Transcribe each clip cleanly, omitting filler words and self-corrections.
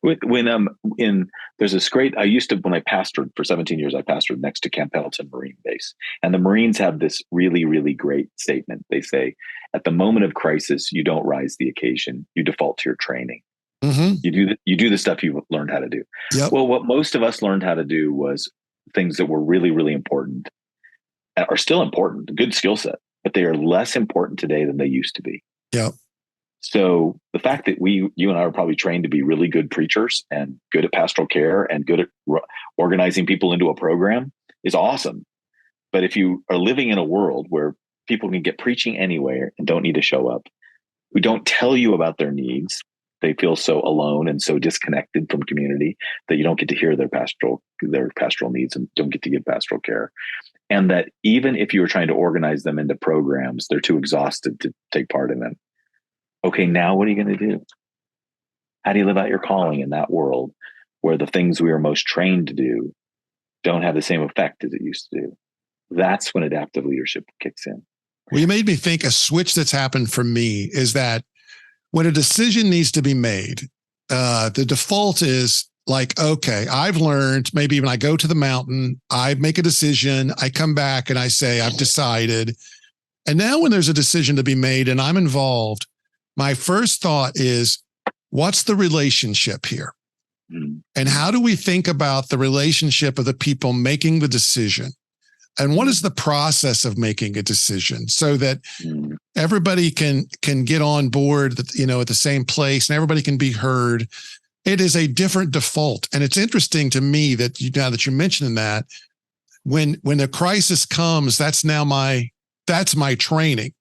In there's this great. I used to when I pastored for 17 years. I pastored next to Camp Pendleton Marine Base, and the Marines have this really, really great statement. They say, "At the moment of crisis, you don't rise the occasion. You default to your training. Mm-hmm. You do the stuff you've learned how to do." Yep. Well, what most of us learned how to do was things that were really, really important, are still important, a good skill set, but they are less important today than they used to be. Yep. So the fact that you and I are probably trained to be really good preachers and good at pastoral care and good at organizing people into a program is awesome. But if you are living in a world where people can get preaching anywhere and don't need to show up, who don't tell you about their needs, they feel so alone and so disconnected from community that you don't get to hear their pastoral needs and don't get to give pastoral care. And that even if you were trying to organize them into programs, they're too exhausted to take part in them. Okay, now what are you going to do? How do you live out your calling in that world where the things we are most trained to do don't have the same effect as it used to do? That's when adaptive leadership kicks in. Well, you made me think a switch that's happened for me is that when a decision needs to be made, the default is like, okay, I've learned, maybe when I go to the mountain, I make a decision, I come back and I say, I've decided. And now when there's a decision to be made and I'm involved, my first thought is, what's the relationship here? Mm. And how do we think about the relationship of the people making the decision? And what is the process of making a decision so that everybody can get on board, at the same place and everybody can be heard? It is a different default. And it's interesting to me that now that you're mentioning that, when the crisis comes, that's my training.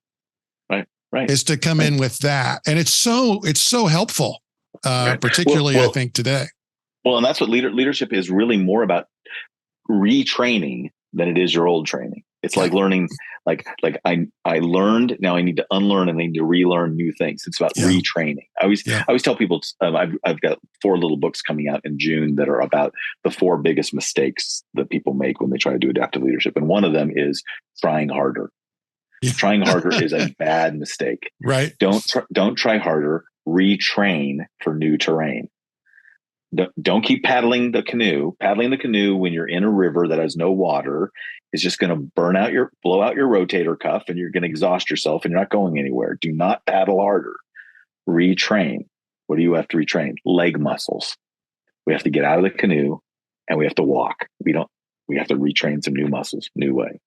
Right. Is to come in with that. And it's so helpful, particularly I think today. Well, and that's what leadership is really more about retraining than it is your old training. It's like learning, like I learned, now I need to unlearn and I need to relearn new things. It's about retraining. I always tell people, I've got 4 little books coming out in June that are about the 4 biggest mistakes that people make when they try to do adaptive leadership. And one of them is trying harder. Trying harder is a bad mistake. Right. Don't try harder. Retrain for new terrain. Don't keep paddling the canoe. Paddling the canoe when you're in a river that has no water is just going to blow out your rotator cuff, and you're going to exhaust yourself, and you're not going anywhere. Do not paddle harder. Retrain. What do you have to retrain? Leg muscles. We have to get out of the canoe and we have to walk. We have to retrain some new muscles, new way.